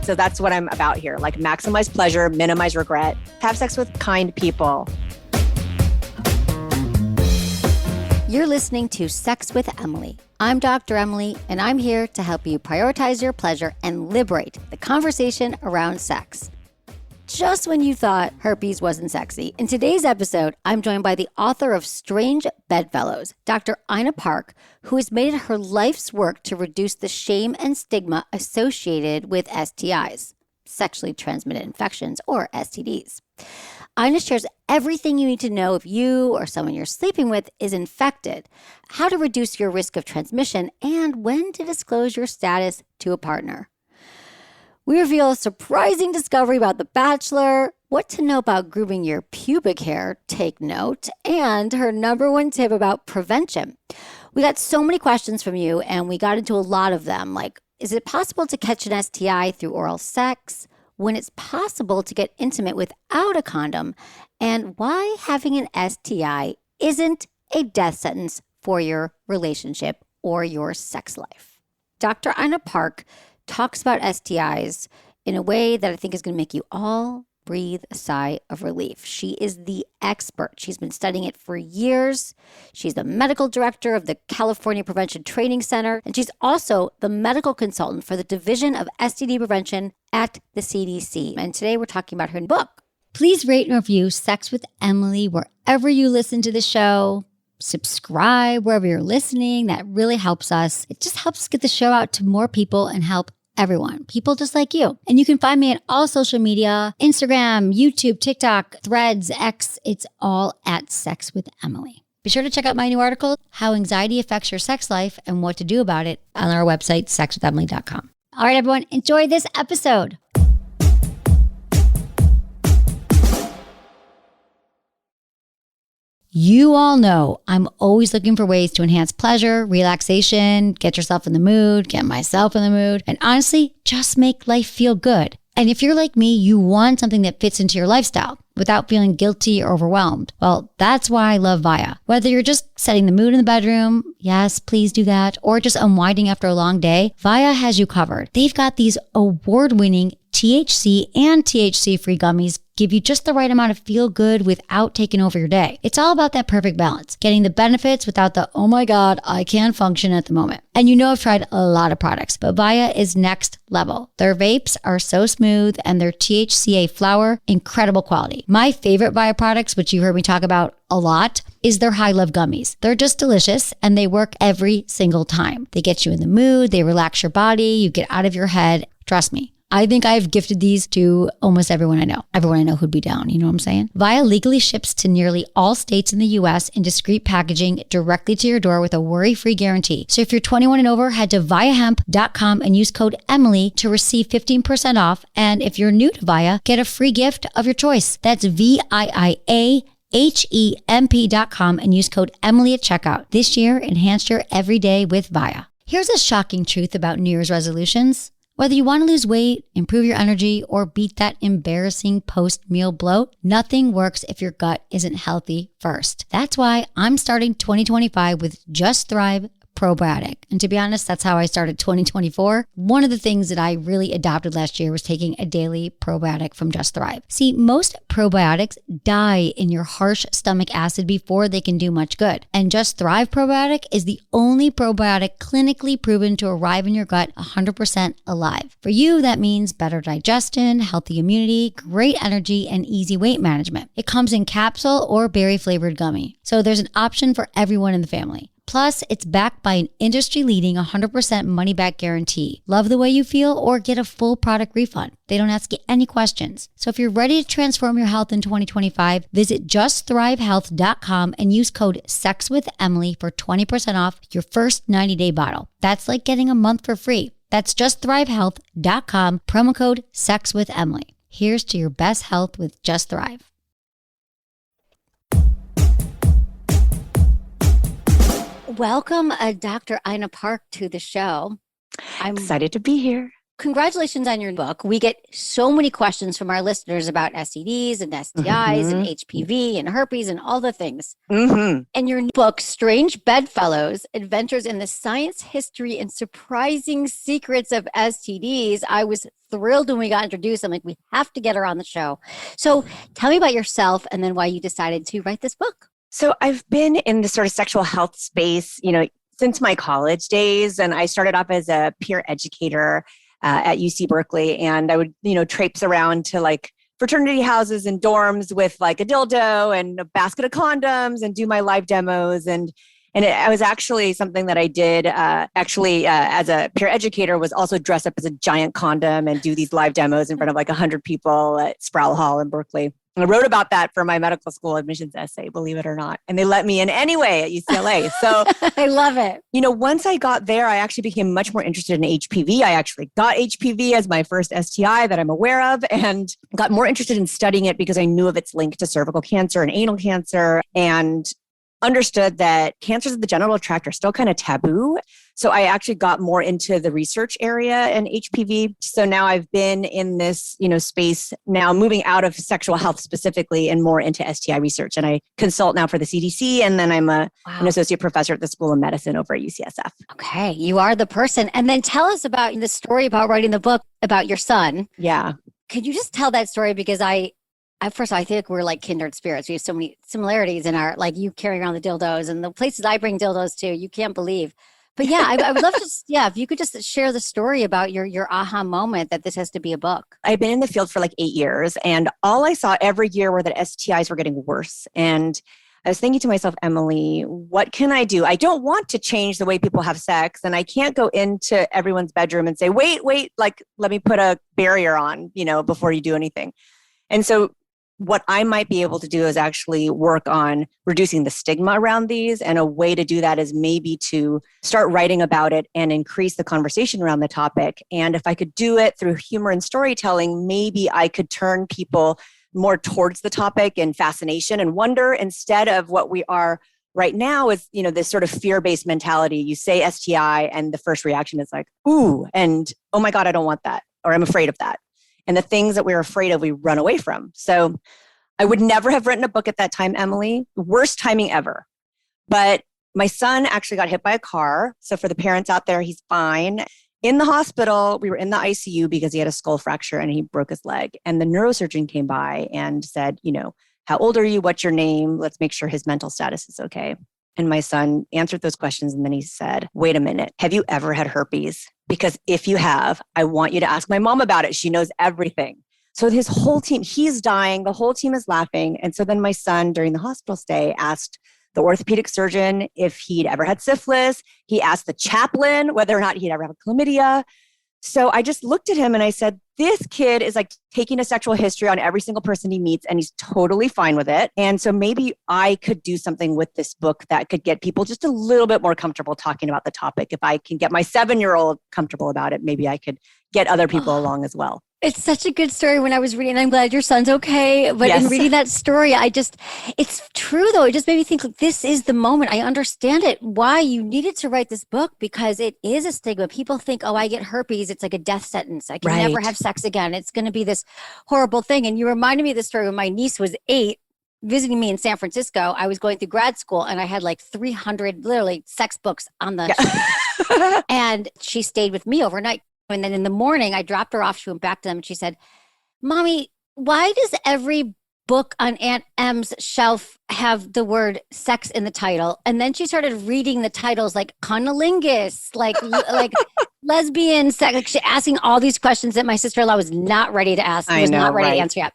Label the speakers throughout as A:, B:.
A: So that's what I'm about here. Like maximize pleasure, minimize regret, have sex with kind people.
B: You're listening to Sex with Emily. I'm Dr. Emily, and I'm here to help you prioritize your pleasure and liberate the conversation around sex. Just when you thought herpes wasn't sexy, in today's episode, I'm joined by the author of Strange Bedfellows, Dr. Ina Park, who has made it her life's work to reduce the shame and stigma associated with STIs, sexually transmitted infections, or STDs. Ina shares everything you need to know if you or someone you're sleeping with is infected, how to reduce your risk of transmission, and when to disclose your status to a partner. We reveal a surprising discovery about The Bachelor, what to know about grooming your pubic hair, take note, and her number one tip about prevention. We got so many questions from you, and we got into a lot of them, like, is it possible to catch an STI through oral sex? When it's possible to get intimate without a condom? And why having an STI isn't a death sentence for your relationship or your sex life. Dr. Ina Park talks about STIs in a way that I think is going to make you all breathe a sigh of relief. She is the expert. She's been studying it for years. She's the medical director of the California Prevention Training Center, and she's also the medical consultant for the Division of STD Prevention at the CDC. And today we're talking about her book. Please rate and review Sex with Emily wherever you listen to the show. Subscribe wherever you're listening. That really helps us. It just helps get the show out to more people and help everyone, people just like you. And you can find me at all social media, Instagram, YouTube, TikTok, Threads, X. It's all at Sex with Emily. Be sure to check out my new article, How Anxiety Affects Your Sex Life and What to Do About It, on our website, sexwithemily.com. All right, everyone, enjoy this episode. You all know I'm always looking for ways to enhance pleasure, relaxation, get yourself in the mood, get myself in the mood, and honestly, just make life feel good. And if you're like me, you want something that fits into your lifestyle without feeling guilty or overwhelmed. Well, that's why I love Via. Whether you're just setting the mood in the bedroom, yes, please do that, or just unwinding after a long day, Via has you covered. They've got these award-winning THC and THC-free gummies give you just the right amount of feel good without taking over your day. It's all about that perfect balance, getting the benefits without the, oh my God, I can't function at the moment. And you know I've tried a lot of products, but Via is next level. Their vapes are so smooth and their THCA flower, incredible quality. My favorite Via products, which you heard me talk about a lot, is their High Love gummies. They're just delicious and they work every single time. They get you in the mood, they relax your body, you get out of your head. Trust me. I think I've gifted these to almost everyone I know. Everyone I know who'd be down, you know what I'm saying? Via legally ships to nearly all states in the US in discreet packaging directly to your door with a worry-free guarantee. So if you're 21 and over, head to viahemp.com and use code Emily to receive 15% off. And if you're new to Via, get a free gift of your choice. That's VIIAHEMP.com and use code Emily at checkout. This year, enhance your everyday with Via. Here's a shocking truth about New Year's resolutions. Whether you want to lose weight, improve your energy, or beat that embarrassing post-meal bloat, nothing works if your gut isn't healthy first. That's why I'm starting 2025 with Just Thrive Probiotic. And to be honest, that's how I started 2024. One of the things that I really adopted last year was taking a daily probiotic from Just Thrive. See, most probiotics die in your harsh stomach acid before they can do much good. And Just Thrive Probiotic is the only probiotic clinically proven to arrive in your gut 100% alive. For you, that means better digestion, healthy immunity, great energy, and easy weight management. It comes in capsule or berry flavored gummy. So there's an option for everyone in the family. Plus, it's backed by an industry-leading 100% money-back guarantee. Love the way you feel or get a full product refund. They don't ask you any questions. So if you're ready to transform your health in 2025, visit justthrivehealth.com and use code SEXWITHEMILY for 20% off your first 90-day bottle. That's like getting a month for free. That's justthrivehealth.com, promo code SEXWITHEMILY. Here's to your best health with Just Thrive. Welcome, Dr. Ina Park, to the show.
A: I'm excited to be here.
B: Congratulations on your book. We get so many questions from our listeners about STDs and STIs and
A: Mm-hmm.
B: HPV and herpes and all the things.
A: Mm-hmm.
B: And your book, Strange Bedfellows, Adventures in the Science, History, and Surprising Secrets of STDs. I was thrilled when we got introduced. I'm like, we have to get her on the show. So tell me about yourself and then why you decided to write this book.
A: So I've been in the sort of sexual health space, since my college days. And I started off as a peer educator at UC Berkeley. And I would, traipse around to like fraternity houses and dorms with like a dildo and a basket of condoms and do my live demos. And it was actually something that I did as a peer educator, was also dress up as a giant condom and do these live demos in front of like 100 people at Sproul Hall in Berkeley. I wrote about that for my medical school admissions essay, believe it or not. And they let me in anyway at UCLA. So
B: I love it.
A: Once I got there, I actually became much more interested in HPV. I actually got HPV as my first STI that I'm aware of, and got more interested in studying it because I knew of its link to cervical cancer and anal cancer, and understood that cancers of the genital tract are still kind of taboo. So I actually got more into the research area in HPV. So now I've been in this, space now, moving out of sexual health specifically and more into STI research. And I consult now for the CDC. And then I'm an associate professor at the School of Medicine over at UCSF.
B: Okay. You are the person. And then tell us about the story about writing the book about your son.
A: Yeah.
B: Could you just tell that story? Because first of all, I think we're like kindred spirits. We have so many similarities in our, like you carrying around the dildos and the places I bring dildos to, you can't believe. But yeah, I would love to if you could just share the story about your aha moment that this has to be a book.
A: I've been in the field for like 8 years, and all I saw every year were that STIs were getting worse. And I was thinking to myself, Emily, what can I do? I don't want to change the way people have sex, and I can't go into everyone's bedroom and say, wait, like, let me put a barrier on, before you do anything. And so what I might be able to do is actually work on reducing the stigma around these. And a way to do that is maybe to start writing about it and increase the conversation around the topic. And if I could do it through humor and storytelling, maybe I could turn people more towards the topic and fascination and wonder, instead of what we are right now is, this sort of fear-based mentality. You say STI and the first reaction is like, ooh, and oh my God, I don't want that, or I'm afraid of that. And the things that we're afraid of, we run away from. So I would never have written a book at that time, Emily. Worst timing ever. But my son actually got hit by a car. So for the parents out there, he's fine. In the hospital, we were in the ICU because he had a skull fracture and he broke his leg. And the neurosurgeon came by and said, how old are you? What's your name? Let's make sure his mental status is okay. And my son answered those questions. And then he said, wait a minute, have you ever had herpes? Because if you have, I want you to ask my mom about it. She knows everything. So his whole team, he's dying. The whole team is laughing. And so then my son, during the hospital stay, asked the orthopedic surgeon if he'd ever had syphilis. He asked the chaplain whether or not he'd ever had chlamydia. So I just looked at him and I said, this kid is like taking a sexual history on every single person he meets, and he's totally fine with it. And so maybe I could do something with this book that could get people just a little bit more comfortable talking about the topic. If I can get my 7-year-old comfortable about it, maybe I could get other people along as well.
B: It's such a good story. When I was reading, I'm glad your son's okay. But
A: Yes.
B: In reading that story, it's true though. It just made me think, like, this is the moment. I understand it, why you needed to write this book, because it is a stigma. People think, oh, I get herpes, it's like a death sentence. I can never have sex again. It's going to be this horrible thing. And you reminded me of the story when my niece was 8, visiting me in San Francisco. I was going through grad school and I had like 300 literally sex books on the shelf. And she stayed with me overnight. And then in the morning, I dropped her off. She went back to them and she said, Mommy, why does every book on Aunt M's shelf have the word sex in the title? And then she started reading the titles like conolingus, like lesbian sex. Like, she asking all these questions that my sister-in-law was not ready to ask. Not ready to answer yet.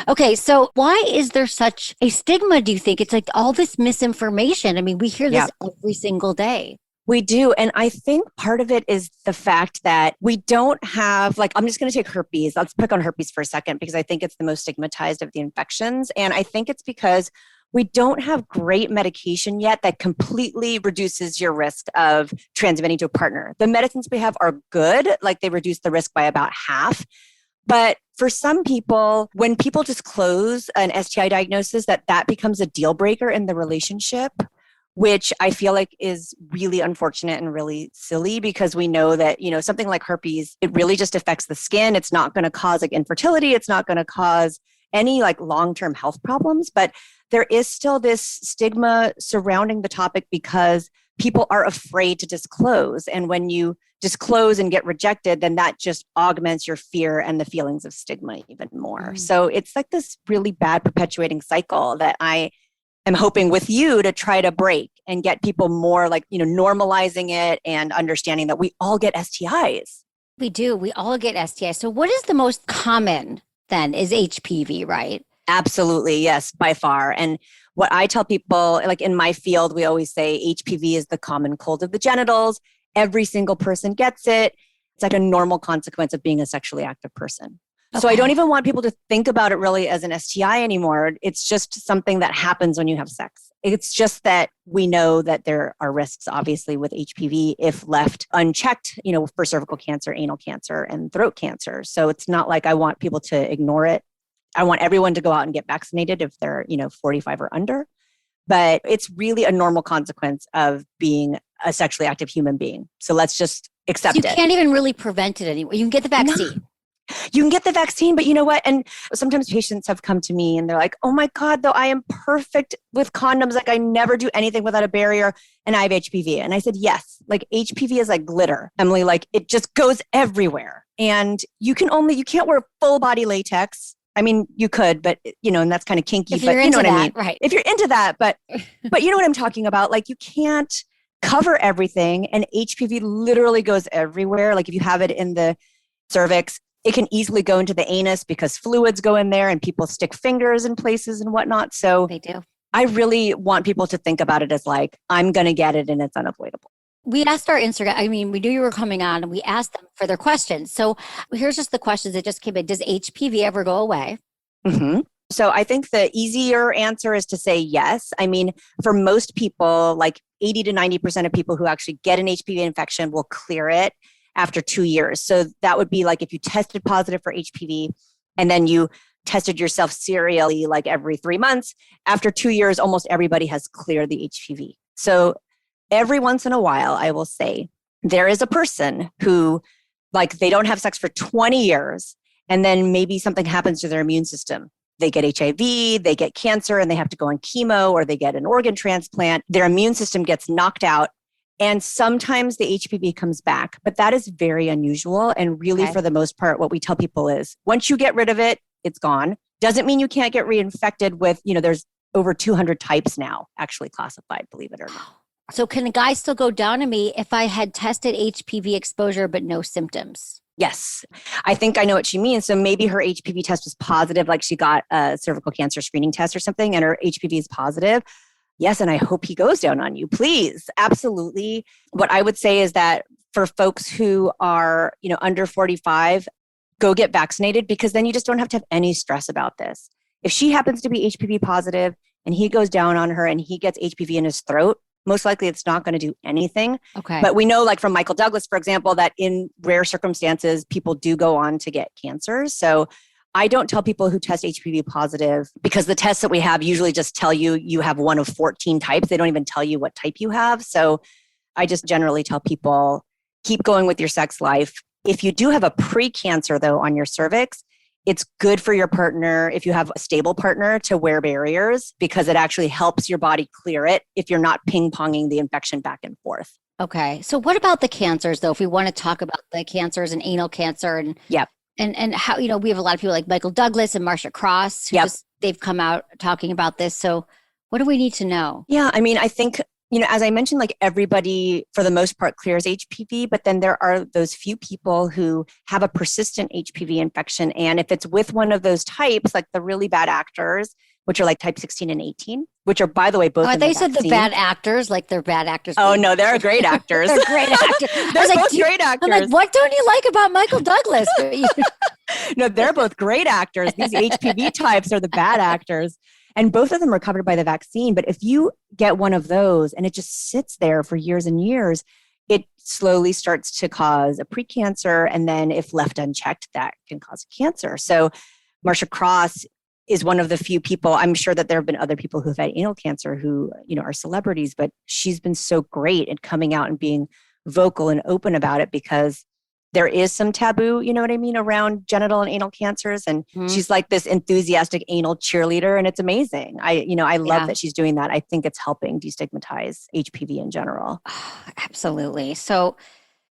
B: Okay, so why is there such a stigma, do you think? It's like all this misinformation. I mean, we hear this every single day.
A: We do. And I think part of it is the fact that we don't have, like, I'm just going to take herpes. Let's pick on herpes for a second, because I think it's the most stigmatized of the infections. And I think it's because we don't have great medication yet that completely reduces your risk of transmitting to a partner. The medicines we have are good, like they reduce the risk by about half. But for some people, when people disclose an STI diagnosis, that becomes a deal breaker in the relationship, which I feel like is really unfortunate and really silly because we know that, something like herpes, it really just affects the skin. It's not going to cause like infertility. It's not going to cause any like long-term health problems, but there is still this stigma surrounding the topic because people are afraid to disclose. And when you disclose and get rejected, then that just augments your fear and the feelings of stigma even more. So it's like this really bad perpetuating cycle that I am hoping with you to try to break and get people more like, normalizing it and understanding that we all get STIs.
B: We do. We all get STIs. So what is the most common then is HPV, right?
A: Absolutely. Yes, by far. And what I tell people, like in my field, we always say HPV is the common cold of the genitals. Every single person gets it. It's like a normal consequence of being a sexually active person. Okay. So I don't even want people to think about it really as an STI anymore. It's just something that happens when you have sex. It's just that we know that there are risks, obviously, with HPV if left unchecked, for cervical cancer, anal cancer, and throat cancer. So it's not like I want people to ignore it. I want everyone to go out and get vaccinated if they're, 45 or under. But it's really a normal consequence of being a sexually active human being. So let's just accept it.
B: You can't even really prevent it anymore. You can get the vaccine.
A: No. You can get the vaccine, but you know what? And sometimes patients have come to me and they're like, oh my God, though, I am perfect with condoms. Like I never do anything without a barrier and I have HPV. And I said, yes, like HPV is like glitter, Emily, like it just goes everywhere. And you can't wear full body latex. I mean, you could, but and that's kind of kinky,
B: if
A: but
B: you're
A: you know what
B: that,
A: I mean?
B: Right.
A: If you're into that, but you know what I'm talking about? Like you can't cover everything and HPV literally goes everywhere. Like if you have it in the cervix, it can easily go into the anus because fluids go in there and people stick fingers in places and whatnot. So
B: they do.
A: I really want people to think about it as like, I'm going to get it and it's unavoidable.
B: We asked our Instagram, we knew you were coming on and we asked them for their questions. So here's just the questions that just came in. Does HPV ever go away?
A: Mm-hmm. So I think the easier answer is to say yes. I mean, for most people, like 80 to 90% of people who actually get an HPV infection will clear it after 2 years. So that would be like if you tested positive for HPV and then you tested yourself serially like every 3 months, after 2 years, almost everybody has cleared the HPV. So every once in a while, I will say there is a person who like they don't have sex for 20 years and then maybe something happens to their immune system. They get HIV, they get cancer and they have to go on chemo or they get an organ transplant. Their immune system gets knocked out. And sometimes the HPV comes back, but that is very unusual. And really, for the most part, what we tell people is once you get rid of it, it's gone. Doesn't mean you can't get reinfected with, there's over 200 types now actually classified, believe it or not.
B: So can a guy still go down to me if I had tested HPV exposure but no symptoms?
A: Yes, I think I know what she means. So maybe her HPV test was positive, like she got a cervical cancer screening test or something, and her HPV is positive. Yes, and I hope he goes down on you, please. Absolutely. What I would say is that for folks who are, under 45, go get vaccinated because then you just don't have to have any stress about this. If she happens to be HPV positive and he goes down on her and he gets HPV in his throat, most likely it's not going to do anything.
B: Okay.
A: But we know like from Michael Douglas, for example, that in rare circumstances, people do go on to get cancers. So I don't tell people who test HPV positive because the tests that we have usually just tell you have one of 14 types. They don't even tell you what type you have. So I just generally tell people, keep going with your sex life. If you do have a pre-cancer though on your cervix, it's good for your partner, if you have a stable partner, to wear barriers because it actually helps your body clear it if you're not ping-ponging the infection back and forth.
B: Okay. So what about the cancers though? If we want to talk about the cancers and anal cancer and
A: yep.
B: And how, we have a lot of people like Michael Douglas and Marsha Cross who they've come out talking about this. So what do we need to know?
A: Yeah, I mean, I think, as I mentioned, like everybody for the most part clears HPV, but then there are those few people who have a persistent HPV infection. And if it's with one of those types, like the really bad actors, which are like type 16 and 18, which are, by the way, both.
B: Oh, they said the bad actors, like they're bad actors.
A: Oh, no, they're great actors.
B: They're great actors.
A: They're both great actors.
B: I'm like, what don't you like about Michael Douglas?
A: No, they're both great actors. These HPV types are the bad actors. And both of them are covered by the vaccine. But if you get one of those and it just sits there for years and years, it slowly starts to cause a precancer. And then if left unchecked, that can cause cancer. So Marsha Cross is one of the few people. I'm sure that there have been other people who've had anal cancer who, are celebrities, but she's been so great at coming out and being vocal and open about it because there is some taboo, you know what I mean, around genital and anal cancers. And she's like this enthusiastic anal cheerleader, and it's amazing. I love that she's doing that. I think it's helping destigmatize HPV in general.
B: Absolutely. So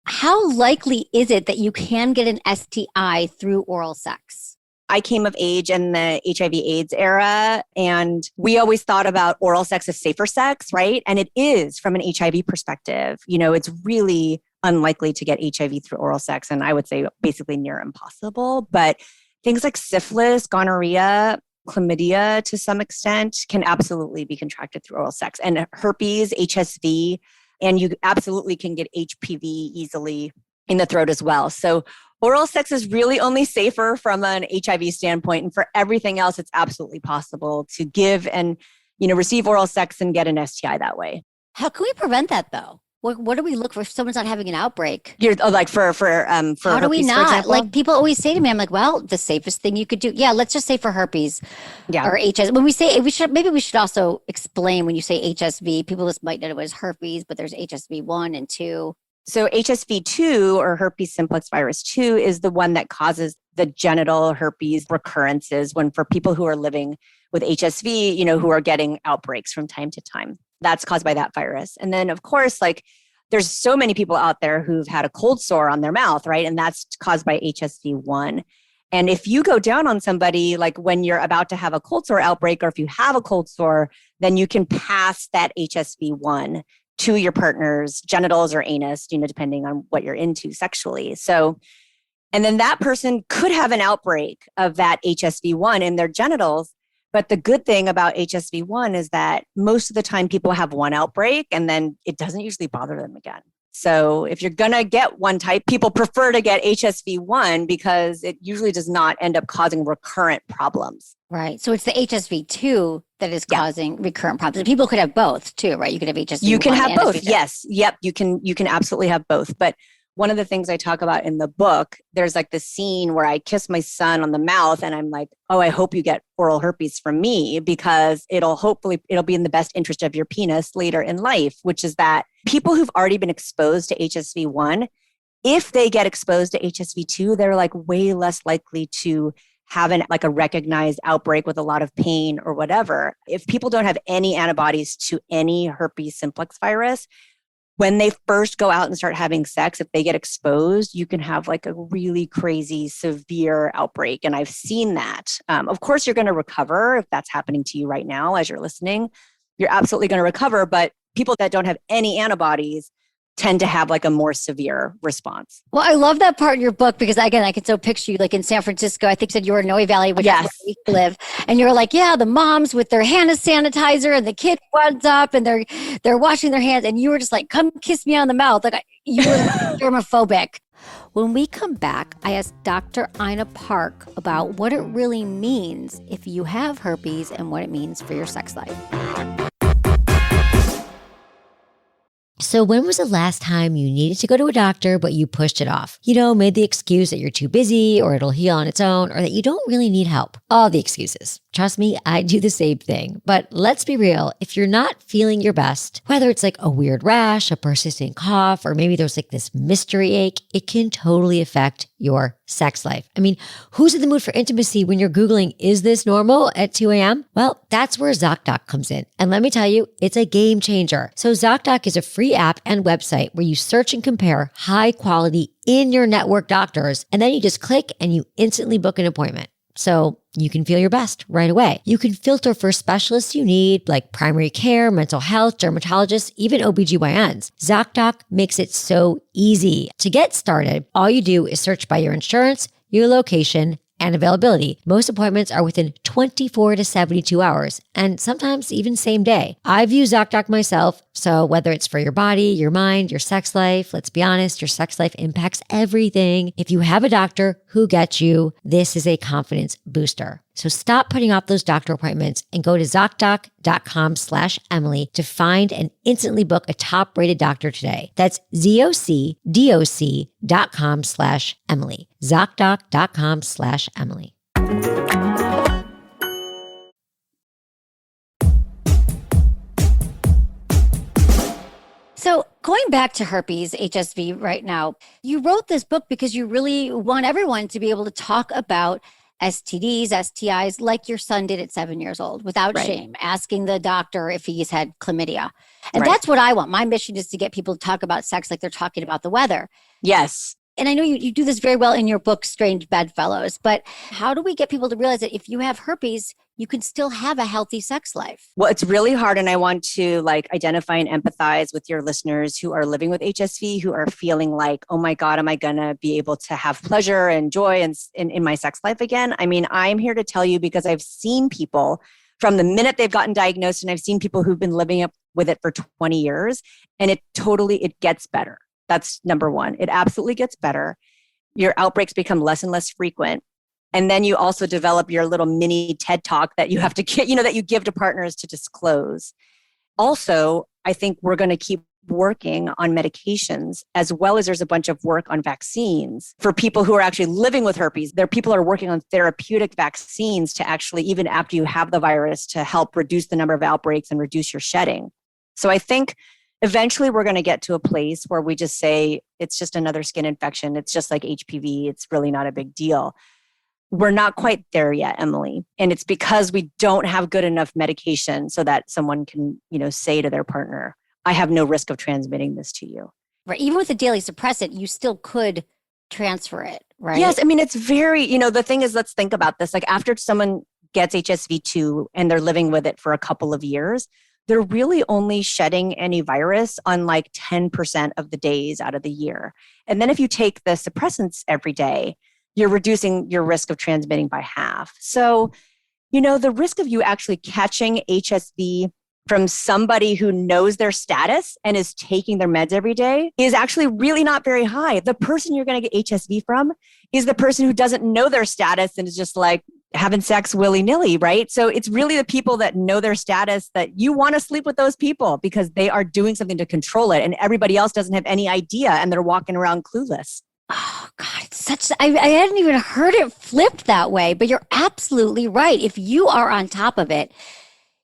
B: how likely is it that you can get an STI through oral sex?
A: I came of age in the HIV/AIDS era, and we always thought about oral sex as safer sex, right? And it is from an HIV perspective. It's really unlikely to get HIV through oral sex, and I would say basically near impossible. But things like syphilis, gonorrhea, chlamydia to some extent can absolutely be contracted through oral sex, and herpes, HSV, and you absolutely can get HPV easily in the throat as well. So oral sex is really only safer from an HIV standpoint. And for everything else, it's absolutely possible to give and, receive oral sex and get an STI that way.
B: How can we prevent that though? What do we look for if someone's not having an outbreak?
A: Like for
B: how do we not? Like people always say to me, I'm like, well, the safest thing you could do. Yeah, let's just say for herpes or HS. When we say maybe we should also explain when you say HSV, people just might know it as herpes, but there's HSV 1 and 2.
A: So HSV2 or herpes simplex virus 2 is the one that causes the genital herpes recurrences for people who are living with HSV, who are getting outbreaks from time to time. That's caused by that virus. And then of course, there's so many people out there who've had a cold sore on their mouth, right? And that's caused by HSV1. And if you go down on somebody, like when you're about to have a cold sore outbreak, or if you have a cold sore, then you can pass that HSV1 to your partner's genitals or anus, depending on what you're into sexually. So, and then that person could have an outbreak of that HSV1 in their genitals. But the good thing about HSV1 is that most of the time people have one outbreak and then it doesn't usually bother them again. So if you're going to get one type, people prefer to get HSV1 because it usually does not end up causing recurrent problems.
B: Right. So it's the HSV2 that is causing recurrent problems. People could have both too, right? You could have HSV1.
A: You can have both.
B: HSV2.
A: Yes. Yep. You can absolutely have both. But one of the things I talk about in the book, there's like this scene where I kiss my son on the mouth and I'm like, oh, I hope you get oral herpes from me because it'll be in the best interest of your penis later in life, which is that people who've already been exposed to HSV1, if they get exposed to HSV2, they're like way less likely to have a recognized outbreak with a lot of pain or whatever. If people don't have any antibodies to any herpes simplex virus, when they first go out and start having sex, if they get exposed, you can have like a really crazy, severe outbreak. And I've seen that. Of course, you're going to recover if that's happening to you right now as you're listening. You're absolutely going to recover. But people that don't have any antibodies tend to have like a more severe response.
B: Well, I love that part in your book because again, I can so picture you like in San Francisco. I think you said you were in Noe Valley, which is where we live. And you're like, the moms with their hand sanitizer and the kid runs up and they're washing their hands. And you were just like, come kiss me on the mouth. Like you were germophobic. When we come back, I asked Dr. Ina Park about what it really means if you have herpes and what it means for your sex life.
C: So when was the last time you needed to go to a doctor, but you pushed it off? Made the excuse that you're too busy or it'll heal on its own or that you don't really need help. All the excuses. Trust me, I do the same thing. But let's be real. If you're not feeling your best, whether it's like a weird rash, a persistent cough, or maybe there's like this mystery ache, it can totally affect your sex life. I mean, who's in the mood for intimacy when you're Googling, is this normal at 2 a.m.? Well, that's where ZocDoc comes in. And let me tell you, it's a game changer. So ZocDoc is a free app and website where you search and compare high quality in your network doctors, and then you just click and you instantly book an appointment. So you can feel your best right away. You can filter for specialists you need, like primary care, mental health, dermatologists, even OBGYNs. ZocDoc makes it so easy. To get started, all you do is search by your insurance, your location, and availability. Most appointments are within 24 to 72 hours, and sometimes even same day. I've used ZocDoc myself, so whether it's for your body, your mind, your sex life, let's be honest, your sex life impacts everything. If you have a doctor who gets you, this is a confidence booster. So stop putting off those doctor appointments and go to ZocDoc.com/Emily to find and instantly book a top-rated doctor today. That's ZocDoc.com/Emily. ZocDoc.com/Emily.
B: So going back to herpes, HSV right now, you wrote this book because you really want everyone to be able to talk about STDs, STIs, like your son did at 7 years old, without
A: Right.
B: shame, asking the doctor if he's had chlamydia. And
A: Right.
B: that's what I want. My mission is to get people to talk about sex like they're talking about the weather.
A: Yes.
B: And I know you do this very well in your book, Strange Bedfellows, but how do we get people to realize that if you have herpes, you can still have a healthy sex life?
A: Well, it's really hard. And I want to identify and empathize with your listeners who are living with HSV, who are feeling like, oh my God, am I going to be able to have pleasure and joy in my sex life again? I mean, I'm here to tell you because I've seen people from the minute they've gotten diagnosed, and I've seen people who've been living up with it for 20 years, and it gets better. That's number one. It absolutely gets better. Your outbreaks become less and less frequent. And then you also develop your little mini TED talk that you have to get, that you give to partners to disclose. Also, I think we're going to keep working on medications, as well as there's a bunch of work on vaccines for people who are actually living with herpes. People are working on therapeutic vaccines to actually, even after you have the virus, to help reduce the number of outbreaks and reduce your shedding. So I think eventually we're going to get to a place where we just say, it's just another skin infection. It's just like HPV. It's really not a big deal. We're not quite there yet, Emily. And it's because we don't have good enough medication so that someone can, say to their partner, I have no risk of transmitting this to you.
B: Right. Even with a daily suppressant, you still could transfer it, right?
A: Yes. I mean, it's very, the thing is, let's think about this. Like after someone gets HSV2 and they're living with it for a couple of years, they're really only shedding any virus on like 10% of the days out of the year. And then if you take the suppressants every day, you're reducing your risk of transmitting by half. So, the risk of you actually catching HSV from somebody who knows their status and is taking their meds every day is actually really not very high. The person you're going to get HSV from is the person who doesn't know their status and is just like having sex willy-nilly, right? So it's really the people that know their status that you want to sleep with those people because they are doing something to control it and everybody else doesn't have any idea and they're walking around clueless.
B: Oh God, it's I hadn't even heard it flipped that way, but you're absolutely right. If you are on top of it,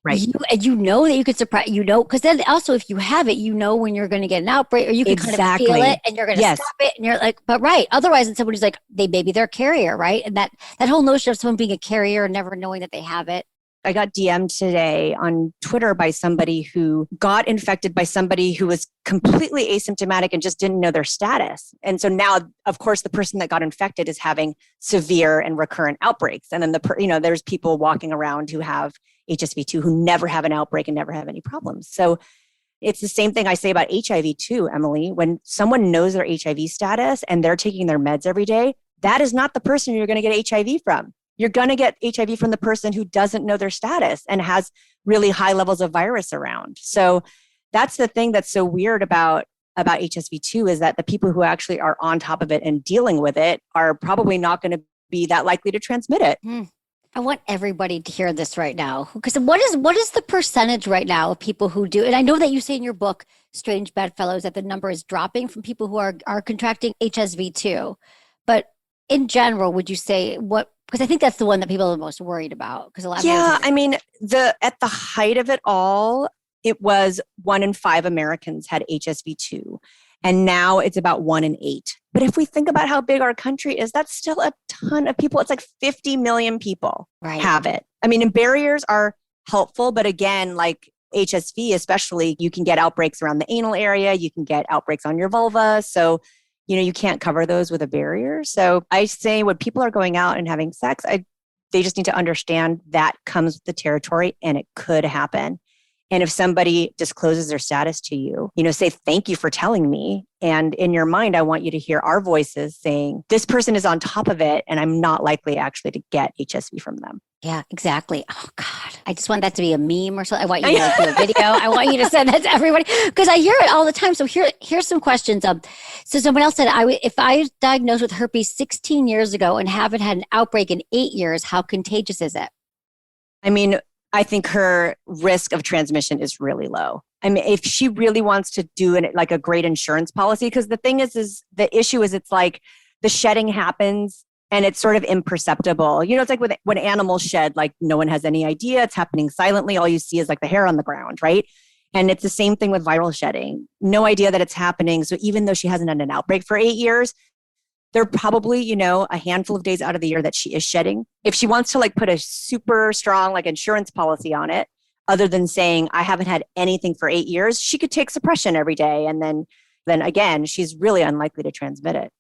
A: right.
B: you know that you could surprise, because then also if you have it, when you're going to get an outbreak, or you can kind of feel it and you're going to stop it. And you're like, but right. Otherwise, it's somebody's like, maybe they're a carrier, right? And that whole notion of someone being a carrier and never knowing that they have it.
A: I got DM'd today on Twitter by somebody who got infected by somebody who was completely asymptomatic and just didn't know their status. And so now, of course, the person that got infected is having severe and recurrent outbreaks. And then there's people walking around who have HSV2 who never have an outbreak and never have any problems. So it's the same thing I say about HIV too, Emily. When someone knows their HIV status and they're taking their meds every day, that is not the person you're going to get HIV from. You're going to get HIV from the person who doesn't know their status and has really high levels of virus around. So that's the thing that's so weird about HSV2 is that the people who actually are on top of it and dealing with it are probably not going to be that likely to transmit it.
B: I want everybody to hear this right now, because what is the percentage right now of people who do? And I know that you say in your book, Strange Bedfellows, that the number is dropping from people who are contracting HSV2. But in general, would you say because I think that's the one that people are most worried about. Because a lot of
A: I mean, at the height of it all, it was 1 in 5 Americans had HSV2. And now it's about 1 in 8. But if we think about how big our country is, that's still a ton of people. It's like 50 million people have it. I mean, and barriers are helpful. But again, like HSV especially, you can get outbreaks around the anal area. You can get outbreaks on your vulva. So, you can't cover those with a barrier. So I say when people are going out and having sex, they just need to understand that comes with the territory and it could happen. And if somebody discloses their status to you, say, thank you for telling me. And in your mind, I want you to hear our voices saying, this person is on top of it and I'm not likely actually to get HSV from them.
B: Yeah, exactly. Oh God, I just want that to be a meme or something. I want you to do a video. I want you to send that to everybody because I hear it all the time. So here's some questions. So someone else said, if I was diagnosed with herpes 16 years ago and haven't had an outbreak in 8 years, how contagious is it?
A: I mean, I think her risk of transmission is really low. I mean, if she really wants to do like a great insurance policy, because the thing is the issue is it's like the shedding happens and it's sort of imperceptible. It's like when animals shed, like no one has any idea. It's happening silently. All you see is like the hair on the ground, right? And it's the same thing with viral shedding. No idea that it's happening. So even though she hasn't had an outbreak for 8 years, there are probably, a handful of days out of the year that she is shedding. If she wants to like put a super strong like insurance policy on it, other than saying, I haven't had anything for 8 years, she could take suppression every day. And then again, she's really unlikely to transmit it.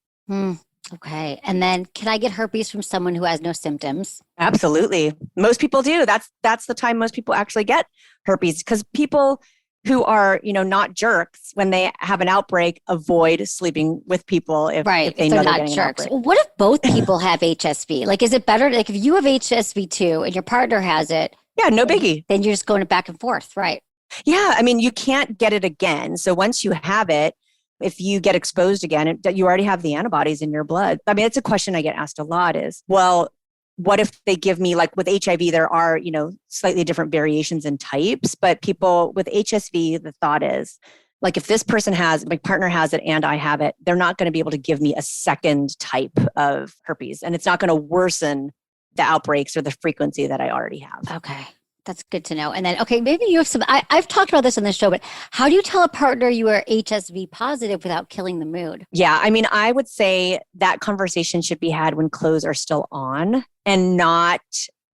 B: Okay. And then can I get herpes from someone who has no symptoms?
A: Absolutely. Most people do. That's the time most people actually get herpes, because people who are, not jerks, when they have an outbreak, avoid sleeping with people if they know they're
B: not
A: getting
B: jerks.
A: an outbreak.
B: Well, what if both people have HSV? Like, is it better? Like, if you have HSV too and your partner has it,
A: yeah, no biggie.
B: Then you're just going back and forth, right?
A: Yeah, I mean, you can't get it again. So once you have it, if you get exposed again, you already have the antibodies in your blood. I mean, it's a question I get asked a lot is, well, what if they give me, like with HIV, there are, slightly different variations in types, but people with HSV, the thought is, like if this person my partner has it and I have it, they're not going to be able to give me a second type of herpes, and it's not going to worsen the outbreaks or the frequency that I already have.
B: Okay. That's good to know. And then, okay, maybe you have I've talked about this on the show, but how do you tell a partner you are HSV positive without killing the mood?
A: Yeah. I mean, I would say that conversation should be had when clothes are still on and not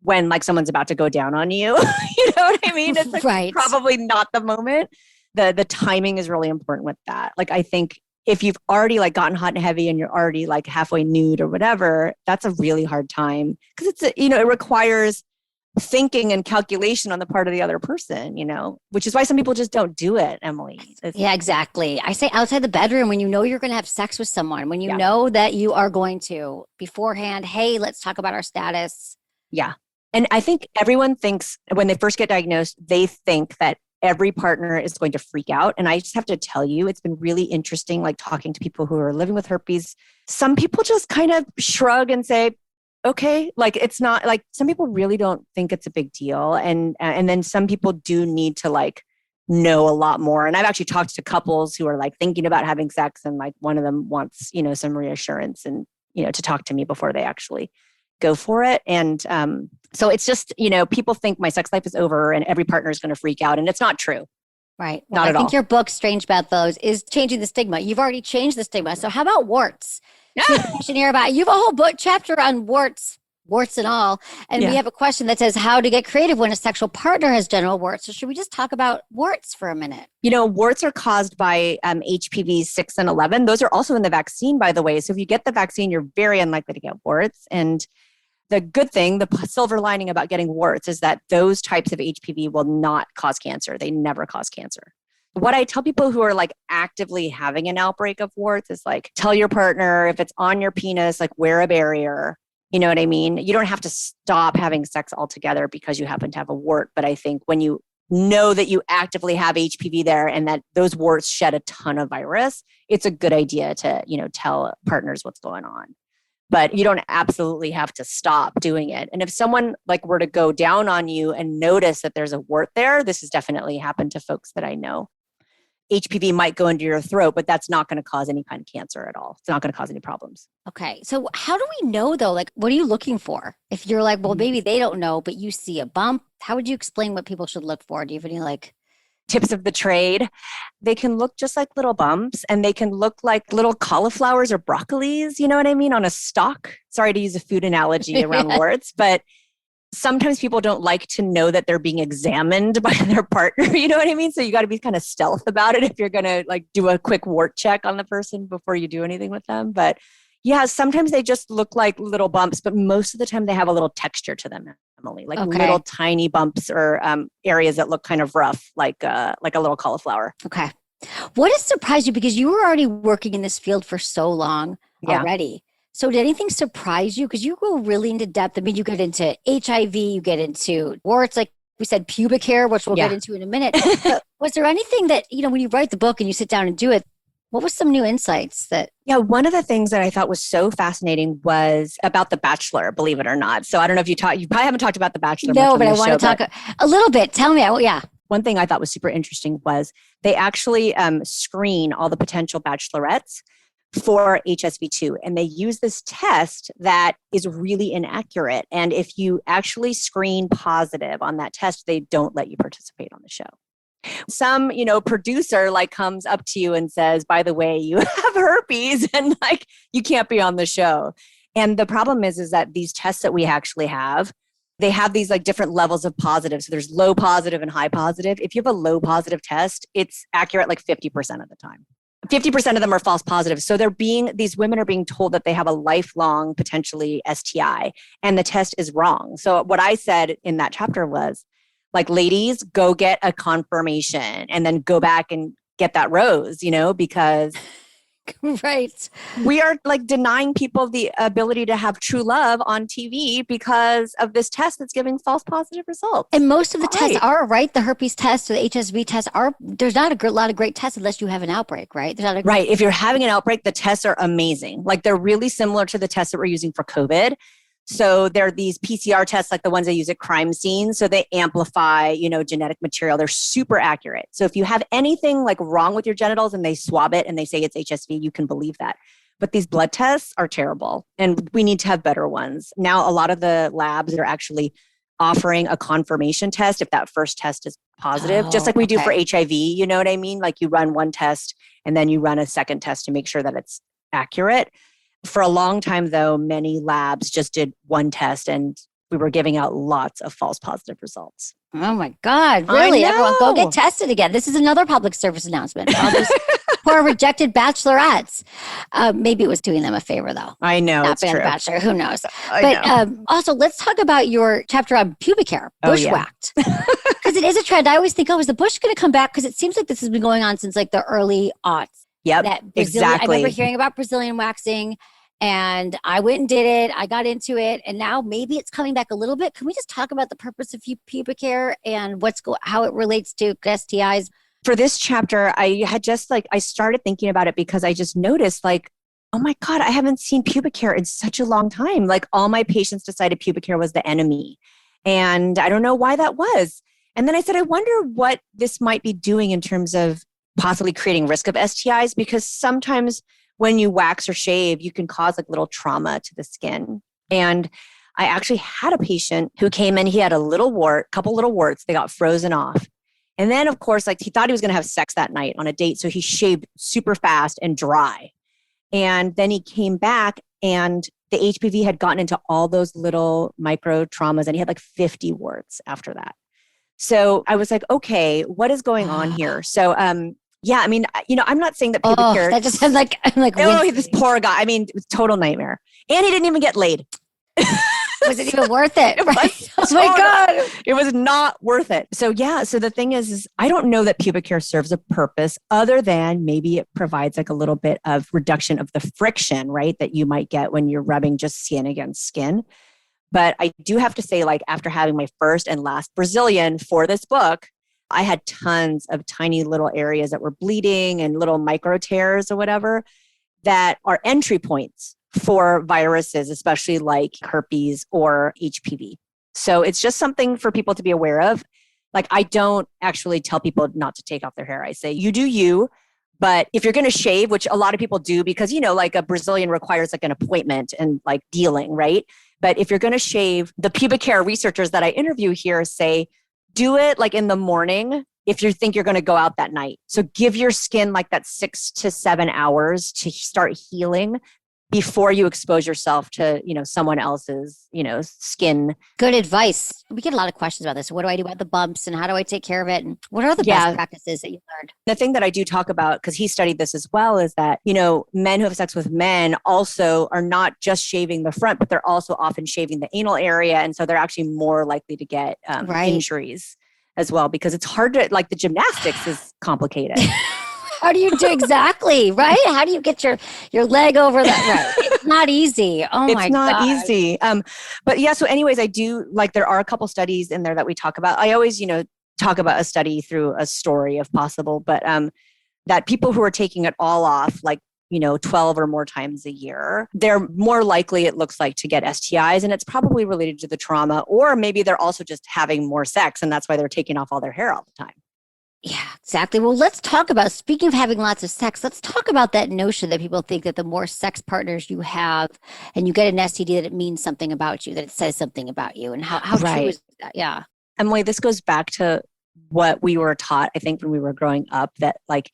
A: when like someone's about to go down on you. You know what I mean? It's like
B: right.
A: Probably not the moment. The timing is really important with that. Like, I think if you've already like gotten hot and heavy and you're already like halfway nude or whatever, that's a really hard time, because it requires thinking and calculation on the part of the other person, which is why some people just don't do it, Emily.
B: Yeah, exactly. I say outside the bedroom, when you know you're going to have sex with someone, when you know that you are going to beforehand, hey, let's talk about our status.
A: Yeah. And I think everyone thinks when they first get diagnosed, they think that every partner is going to freak out. And I just have to tell you, it's been really interesting, like talking to people who are living with herpes. Some people just kind of shrug and say, okay, like it's not like, some people really don't think it's a big deal. And then some people do need to like know a lot more. And I've actually talked to couples who are like thinking about having sex, and like one of them wants, some reassurance and, to talk to me before they actually go for it. And so it's just, people think my sex life is over and every partner is going to freak out. And it's not true.
B: Right. Well,
A: not at all.
B: I think your book, Strange Bedfellows, is changing the stigma. You've already changed the stigma. So how about warts? You have a whole book chapter on warts and all. And we have a question that says how to get creative when a sexual partner has genital warts. So should we just talk about warts for a minute?
A: Warts are caused by HPV 6 and 11. Those are also in the vaccine, by the way. So if you get the vaccine, you're very unlikely to get warts. And the good thing, the silver lining about getting warts, is that those types of HPV will not cause cancer. They never cause cancer. What I tell people who are like actively having an outbreak of warts is like, tell your partner if it's on your penis, like wear a barrier. You know what I mean? You don't have to stop having sex altogether because you happen to have a wart. But I think when you know that you actively have HPV there and that those warts shed a ton of virus, it's a good idea to, tell partners what's going on. But you don't absolutely have to stop doing it. And if someone like were to go down on you and notice that there's a wart there, this has definitely happened to folks that I know. HPV might go into your throat, but that's not going to cause any kind of cancer at all. It's not going to cause any problems.
B: Okay. So how do we know though? Like, what are you looking for? If you're like, well, maybe they don't know, but you see a bump, how would you explain what people should look for? Do you have any like
A: tips of the trade? They can look just like little bumps, and they can look like little cauliflowers or broccolis, you know what I mean, on a stalk. Sorry to use a food analogy around warts, but sometimes people don't like to know that they're being examined by their partner. You know what I mean? So you got to be kind of stealth about it if you're going to like do a quick wart check on the person before you do anything with them. But yeah, sometimes they just look like little bumps, but most of the time they have a little texture to them, Emily, like little tiny bumps or areas that look kind of rough, like a little cauliflower.
B: Okay. What has surprised you? Because you were already working in this field for so long already. So did anything surprise you? Because you go really into depth. I mean, you get into HIV, you get into warts, like we said, pubic hair, which we'll get into in a minute. But was there anything that, when you write the book and you sit down and do it, what was some new insights that?
A: Yeah, one of the things that I thought was so fascinating was about The Bachelor, believe it or not. So I don't know if you probably haven't talked about The Bachelor.
B: No, but I want to talk a little bit. Tell me.
A: One thing I thought was super interesting was they actually screen all the potential bachelorettes for HSV2. And they use this test that is really inaccurate. And if you actually screen positive on that test, they don't let you participate on the show. Some, producer like comes up to you and says, by the way, you have herpes and like you can't be on the show. And the problem is that these tests that we actually have, they have these like different levels of positive. So there's low positive and high positive. If you have a low positive test, it's accurate like 50% of the time. 50% of them are false positives. So these women are being told that they have a lifelong, potentially STI, and the test is wrong. So what I said in that chapter was like, ladies, go get a confirmation and then go back and get that rose, because
B: Right.
A: we are like denying people the ability to have true love on TV because of this test that's giving false positive results.
B: And most of the tests are, right? The herpes test or the HSV test there's not a lot of great tests unless you have an outbreak, right?
A: Right. If you're having an outbreak, the tests are amazing. Like they're really similar to the tests that we're using for COVID. So there are these PCR tests like the ones they use at crime scenes. So they amplify, genetic material. They're super accurate. So if you have anything like wrong with your genitals and they swab it and they say it's HSV, you can believe that. But these blood tests are terrible and we need to have better ones. Now, a lot of the labs are actually offering a confirmation test if that first test is positive, just like we do for HIV. You know what I mean? Like you run one test and then you run a second test to make sure that it's accurate. For a long time, though, many labs just did one test and we were giving out lots of false positive results.
B: Oh my God, really? Everyone go get tested again. This is another public service announcement. All those poor rejected bachelorettes. Maybe it was doing them a favor, though.
A: I know,
B: not
A: it's
B: being
A: true.
B: a bachelor, who knows? Also, let's talk about your chapter on pubic hair, bushwhacked. Because it is a trend. I always think, is the bush going to come back? Because it seems like this has been going on since like the early aughts.
A: Yep, exactly.
B: I remember hearing about Brazilian waxing and I went and did it. I got into it and now maybe it's coming back a little bit. Can we just talk about the purpose of pubic hair and how it relates to STIs?
A: For this chapter, I had I started thinking about it because I just noticed like, oh my God, I haven't seen pubic hair in such a long time. Like all my patients decided pubic hair was the enemy. And I don't know why that was. And then I said, I wonder what this might be doing in terms of possibly creating risk of STIs, because sometimes when you wax or shave, you can cause like little trauma to the skin. And I actually had a patient who came in, he had a couple little warts, they got frozen off. And then of course, like he thought he was going to have sex that night on a date. So he shaved super fast and dry. And then he came back and the HPV had gotten into all those little micro traumas and he had like 50 warts after that. So I was like, okay, what is going on here? So, yeah, I mean, I'm not saying that pubic hair.
B: That just I'm like,
A: this poor guy. I mean, it was a total nightmare. And he didn't even get laid.
B: Was it even worth it?
A: Oh my God. It was not worth it. So yeah. So the thing is I don't know that pubic hair serves a purpose other than maybe it provides like a little bit of reduction of the friction, right? That you might get when you're rubbing just skin against skin. But I do have to say, like after having my first and last Brazilian for this book, I had tons of tiny little areas that were bleeding and little micro tears or whatever that are entry points for viruses, especially like herpes or HPV. So it's just something for people to be aware of. Like I don't actually tell people not to take off their hair. I say, you do you. But if you're going to shave, which a lot of people do because, like a Brazilian requires like an appointment and like dealing, right? But if you're going to shave, the pubic hair researchers that I interview here say, do it like in the morning if you think you're going to go out that night. So give your skin like that 6 to 7 hours to start healing before you expose yourself to, someone else's, skin.
B: Good advice. We get a lot of questions about this. What do I do about the bumps and how do I take care of it? And what are the best practices that you learned?
A: The thing that I do talk about, because he studied this as well, is that, men who have sex with men also are not just shaving the front, but they're also often shaving the anal area. And so they're actually more likely to get injuries as well, because it's hard to, like the gymnastics is complicated.
B: How do you do exactly, right? How do you get your leg over that? Right. It's not easy. Oh my God.
A: It's not easy. But yeah, so anyways, I do like, there are a couple studies in there that we talk about. I always, talk about a study through a story if possible, but that people who are taking it all off, like, 12 or more times a year, they're more likely, it looks like, to get STIs. And it's probably related to the trauma, or maybe they're also just having more sex. And that's why they're taking off all their hair all the time.
B: Yeah, exactly. Well, let's talk about, speaking of having lots of sex, let's talk about that notion that people think that the more sex partners you have and you get an STD, that it means something about you, that it says something about you. And how true is that? Yeah.
A: Emily, this goes back to what we were taught, I think, when we were growing up, that like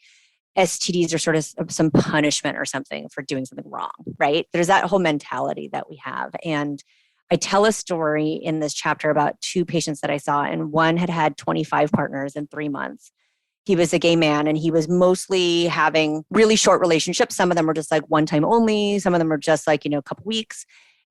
A: STDs are sort of some punishment or something for doing something wrong, right? There's that whole mentality that we have. And I tell a story in this chapter about two patients that I saw, and one had had 25 partners in 3 months. He was a gay man, and he was mostly having really short relationships. Some of them were just like one time only. Some of them were just like, a couple weeks.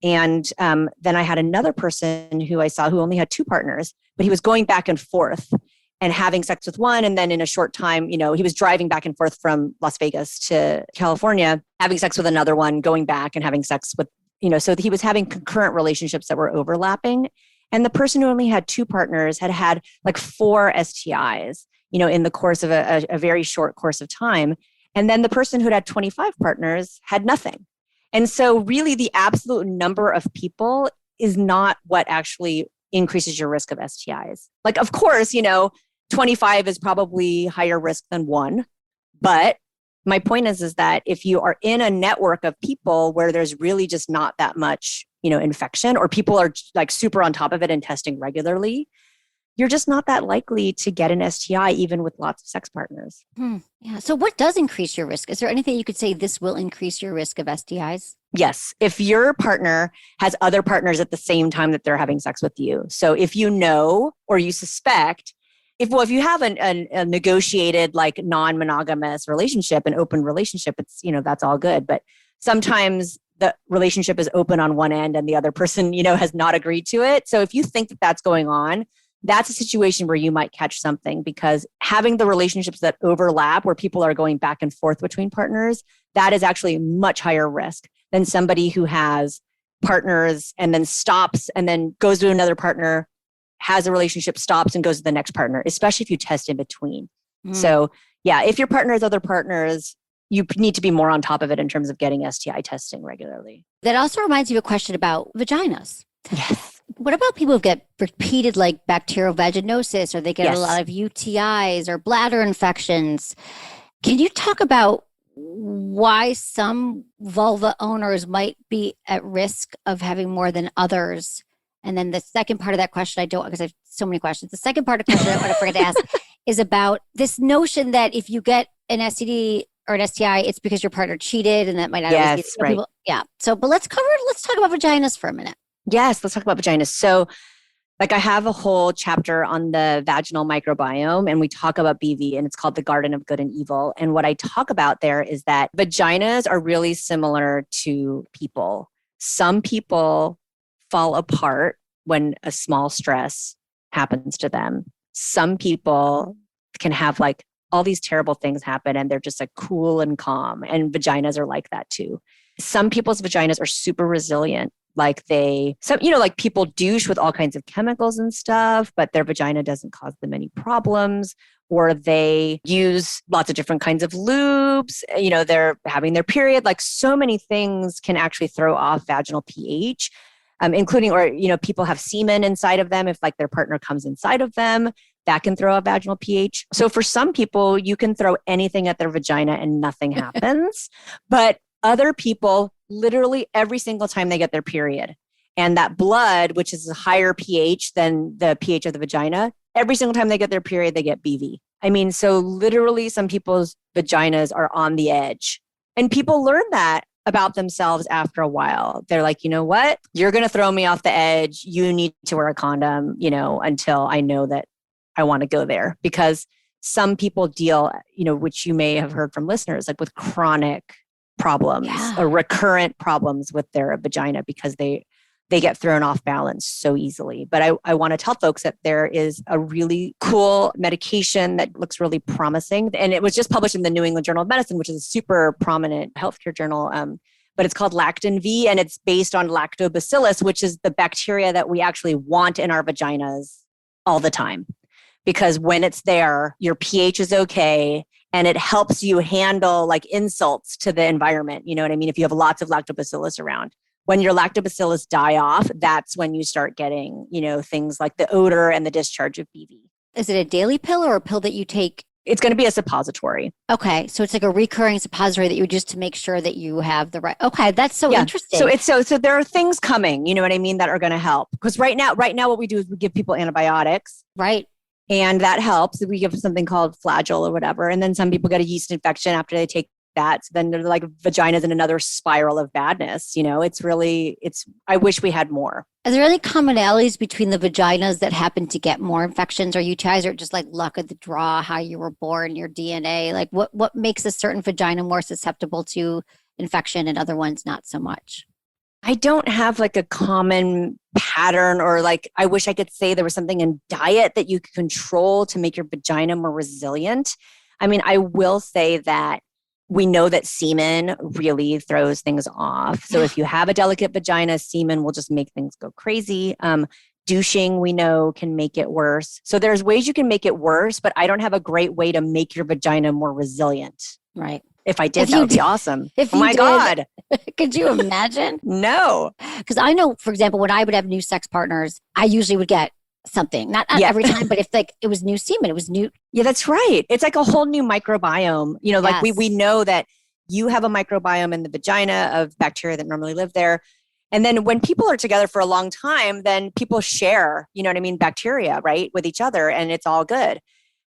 A: And then I had another person who I saw who only had two partners, but he was going back and forth and having sex with one. And then in a short time, he was driving back and forth from Las Vegas to California, having sex with another one, going back and having sex with, so he was having concurrent relationships that were overlapping. And the person who only had two partners had had like 4 STIs, in the course of a very short course of time. And then the person who had 25 partners had nothing. And so really the absolute number of people is not what actually increases your risk of STIs. Like, of course, 25 is probably higher risk than 1. But my point is that if you are in a network of people where there's really just not that much, infection, or people are like super on top of it and testing regularly, you're just not that likely to get an STI, even with lots of sex partners.
B: Yeah. So what does increase your risk? Is there anything you could say this will increase your risk of STIs?
A: Yes. If your partner has other partners at the same time that they're having sex with you. So if you know, or you suspect, if you have a negotiated, like non-monogamous relationship, an open relationship, it's, that's all good. But sometimes the relationship is open on one end and the other person, has not agreed to it. So if you think that that's going on, that's a situation where you might catch something, because having the relationships that overlap, where people are going back and forth between partners, that is actually much higher risk than somebody who has partners and then stops and then goes to another partner, has a relationship, stops and goes to the next partner, especially if you test in between. So yeah, if your partner has other partners, you need to be more on top of it in terms of getting STI testing regularly.
B: That also reminds me of a question about vaginas.
A: Yes.
B: What about people who get repeated like bacterial vaginosis, or they get a lot of UTIs or bladder infections? Can you talk about why some vulva owners might be at risk of having more than others? And then the second part of that question, because I have so many questions. The second part of the question I forgot to ask is about this notion that if you get an STD or an STI, it's because your partner cheated, and that might not always be.
A: Right.
B: People, yeah. So, but let's talk about vaginas for a minute.
A: Yes, let's talk about vaginas. So I have a whole chapter on the vaginal microbiome, and we talk about BV, and it's called the Garden of Good and Evil. And what I talk about there is that vaginas are really similar to people. Some people fall apart when a small stress happens to them. Some people can have like all these terrible things happen and they're just like cool and calm. And vaginas are like that too. Some people's vaginas are super resilient. Like like people douche with all kinds of chemicals and stuff, but their vagina doesn't cause them any problems. Or they use lots of different kinds of lubes, they're having their period. Like so many things can actually throw off vaginal pH, including, people have semen inside of them. If like their partner comes inside of them, that can throw off vaginal pH. So for some people, you can throw anything at their vagina and nothing happens. But other people, literally every single time they get their period, and that blood, which is a higher pH than the pH of the vagina, every single time they get their period, they get BV. I mean, so literally some people's vaginas are on the edge. And people learn that about themselves after a while. They're like, you know what? You're going to throw me off the edge. You need to wear a condom, until I know that I want to go there. Because some people deal, which you may have heard from listeners, like with chronic problems or recurrent problems with their vagina, because they get thrown off balance so easily. But I want to tell folks that there is a really cool medication that looks really promising. And it was just published in the New England Journal of Medicine, which is a super prominent healthcare journal. But it's called Lactin V, and it's based on lactobacillus, which is the bacteria that we actually want in our vaginas all the time. Because when it's there, your pH is okay. And it helps you handle like insults to the environment. You know what I mean? If you have lots of lactobacillus around, when your lactobacillus die off, that's when you start getting, things like the odor and the discharge of BV.
B: Is it a daily pill or a pill that you take?
A: It's going to be a suppository.
B: Okay. So it's like a recurring suppository that you just to make sure that you have the right. Okay. That's so interesting.
A: So there are things coming, you know what I mean, that are going to help. Because right now what we do is we give people antibiotics.
B: Right.
A: And that helps. We give something called Flagyl or whatever. And then some people get a yeast infection after they take that. So then they're like vaginas in another spiral of badness. I wish we had more.
B: Are there any commonalities between the vaginas that happen to get more infections or UTIs, or just like luck of the draw, how you were born, your DNA? Like what makes a certain vagina more susceptible to infection and other ones not so much?
A: I don't have like a common pattern, or like, I wish I could say there was something in diet that you could control to make your vagina more resilient. I mean, I will say that we know that semen really throws things off. So if you have a delicate vagina, semen will just make things go crazy. Douching, we know, can make it worse. So there's ways you can make it worse, but I don't have a great way to make your vagina more resilient.
B: Right.
A: If I did, that would be awesome. Oh my God.
B: Could you imagine?
A: No.
B: Because I know, for example, when I would have new sex partners, I usually would get something, not every time, but if like it was new semen, it was new.
A: Yeah, that's right. It's like a whole new microbiome. Like we know that you have a microbiome in the vagina of bacteria that normally live there. And then when people are together for a long time, then people share, bacteria, right, with each other, and it's all good.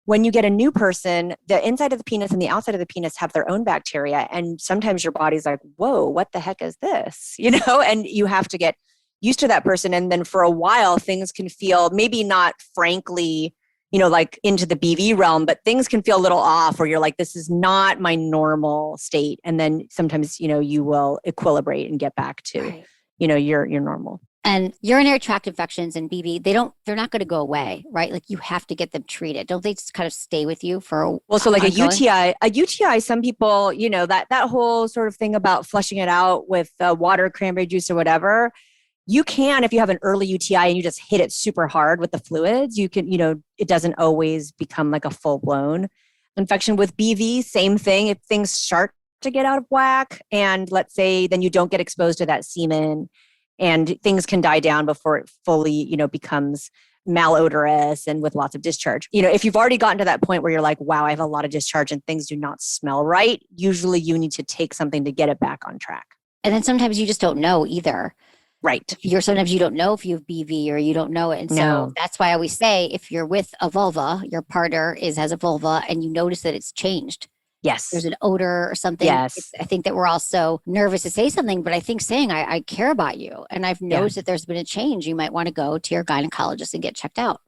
A: When you get a new person, the inside of the penis and the outside of the penis have their own bacteria. And sometimes your body's like, whoa, what the heck is this? And you have to get used to that person. And then for a while, things can feel maybe not frankly, like into the BV realm, but things can feel a little off where you're like, this is not my normal state. And then sometimes, you will equilibrate and get back to,
B: right.
A: Your normal.
B: And urinary tract infections and BV, they're not going to go away, right? Like you have to get them treated. Don't they just kind of stay with you for
A: so like a UTI, some people, that whole sort of thing about flushing it out with water, cranberry juice or whatever, you can, if you have an early UTI and you just hit it super hard with the fluids, you can, it doesn't always become like a full blown infection. With BV, same thing. If things start to get out of whack and let's say then you don't get exposed to that semen and things can die down before it fully, becomes malodorous and with lots of discharge. If you've already gotten to that point where you're like, wow, I have a lot of discharge and things do not smell right, usually you need to take something to get it back on track.
B: And then sometimes you just don't know either.
A: Right.
B: Sometimes you don't know if you have BV or you don't know it. And so that's why I always say, if you're with a vulva, your partner has a vulva and you notice that it's changed.
A: Yes.
B: There's an odor or something.
A: Yes.
B: I think that we're all so nervous to say something, but I think saying I care about you and I've noticed that there's been a change, you might want to go to your gynecologist and get checked out.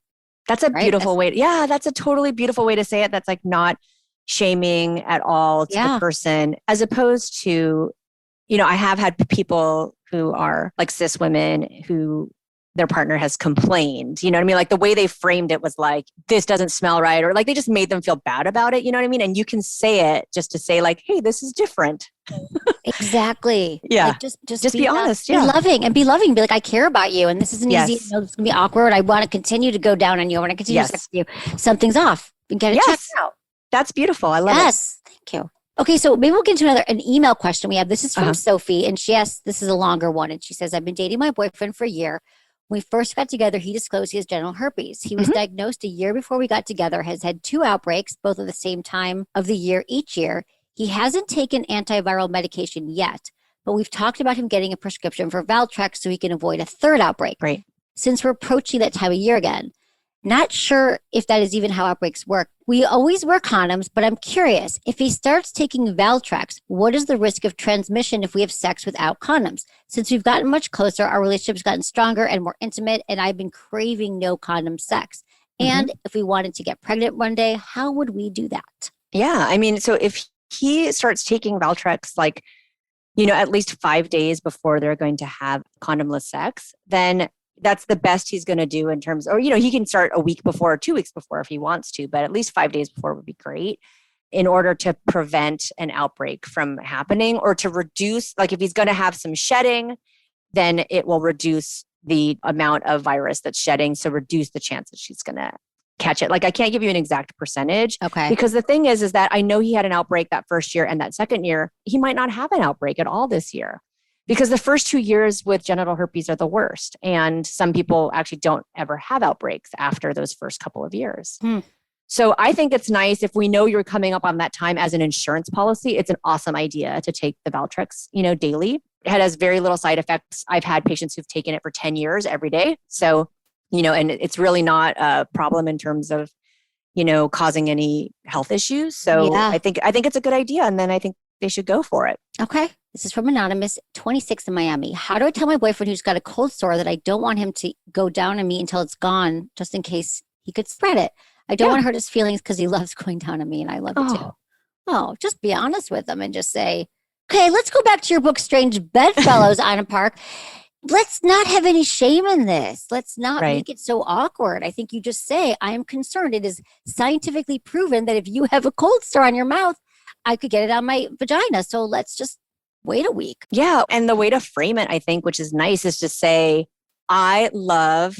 A: That's a beautiful way. Yeah, that's a totally beautiful way to say it. That's like not shaming at all to the person, as opposed to, I have had people who are like cis women who their partner has complained, you know what I mean? Like the way they framed it was like, this doesn't smell right. Or like they just made them feel bad about it. You know what I mean? And you can say it just to say like, hey, this is different.
B: Exactly.
A: Yeah.
B: Like just
A: be honest.
B: Be loving and be loving. Be like, I care about you. And this isn't easy. It's going to be awkward. I want to continue to go down on you. I want to continue to sex with you. Something's off. And get it checked out.
A: That's beautiful. I love it.
B: Yes. Thank you. Okay, so maybe we'll get into an email question we have. This is from Sophie, and she asks, this is a longer one, and she says, I've been dating my boyfriend for a year. When we first got together, he disclosed he has genital herpes. He was diagnosed a year before we got together, has had 2 outbreaks, both at the same time of the year each year. He hasn't taken antiviral medication yet, but we've talked about him getting a prescription for Valtrex so he can avoid a 3rd outbreak.
A: Right.
B: Since we're approaching that time of year again. Not sure if that is even how outbreaks work. We always wear condoms, but I'm curious, if he starts taking Valtrex, what is the risk of transmission if we have sex without condoms? Since we've gotten much closer, our relationship's gotten stronger and more intimate, and I've been craving no condom sex. And if we wanted to get pregnant one day, how would we do that?
A: Yeah, I mean, so if he starts taking Valtrex, like, at least 5 days before they're going to have condomless sex, then that's the best he's going to do in terms, or, he can start a week before or 2 weeks before if he wants to, but at least 5 days before would be great in order to prevent an outbreak from happening or to reduce, like if he's going to have some shedding, then it will reduce the amount of virus that's shedding. So reduce the chance that she's going to catch it. Like I can't give you an exact percentage.
B: Okay.
A: Because the thing is that I know he had an outbreak that first year and that second year, he might not have an outbreak at all this year. Because the first 2 years with genital herpes are the worst. And some people actually don't ever have outbreaks after those first couple of years. So I think it's nice if we know you're coming up on that time as an insurance policy, it's an awesome idea to take the Valtrex, daily. It has very little side effects. I've had patients who've taken it for 10 years every day. So and it's really not a problem in terms of, causing any health issues. So
B: Yeah.
A: I think it's a good idea. And then I think they should go for it.
B: Okay. This is from Anonymous, 26 in Miami. How do I tell my boyfriend who's got a cold sore that I don't want him to go down on me until it's gone, just in case he could spread it? I don't want to hurt his feelings because he loves going down on me and I love it too. Oh, just be honest with him and just say, okay, let's go back to your book, Strange Bedfellows, Anna Park. Let's not have any shame in this. Let's not make it so awkward. I think you just say, I am concerned. It is scientifically proven that if you have a cold sore on your mouth, I could get it on my vagina. So let's just wait a week.
A: Yeah. And the way to frame it, I think, which is nice, is to say, I love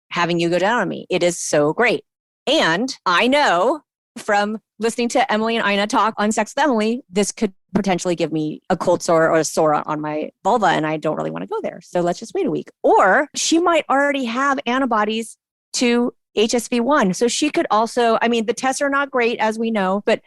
A: having you go down on me. It is so great. And I know from listening to Emily and Ina talk on Sex with Emily, this could potentially give me a cold sore or a sore on my vulva, and I don't really want to go there. So let's just wait a week. Or she might already have antibodies to HSV1. So she could also, the tests are not great, as we know, but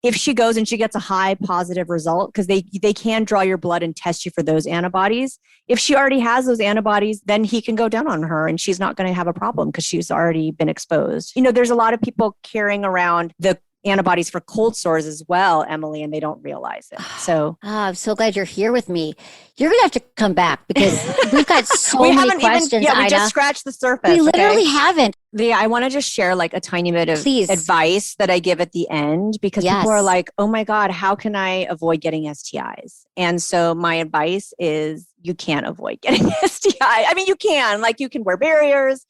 A: if she goes and she gets a high positive result, because they can draw your blood and test you for those antibodies. If she already has those antibodies, then he can go down on her and she's not going to have a problem because she's already been exposed. There's a lot of people carrying around the antibodies for cold sores as well, Emily, and they don't realize it. So
B: I'm so glad you're here with me. You're going to have to come back because we've got so many questions.
A: We just scratched the surface.
B: We literally haven't.
A: Leah, I want to just share like a tiny bit of advice that I give at the end, because people are like, oh my God, how can I avoid getting STIs? And so my advice is you can't avoid getting STI. You can, you can wear barriers,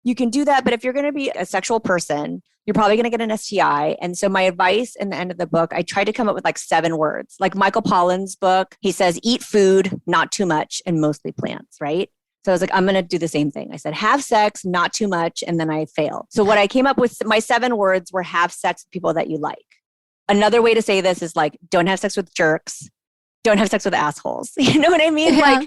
A: you can do that. But if you're going to be a sexual person, you're probably going to get an STI. And so my advice in the end of the book, I tried to come up with 7 words. Like Michael Pollan's book, he says, eat food, not too much, and mostly plants, right? So I was like, I'm going to do the same thing. I said, have sex, not too much. And then I failed. So what I came up with, my 7 words were have sex with people that you like. Another way to say this is don't have sex with jerks. Don't have sex with assholes. You know what I mean?
B: Yeah.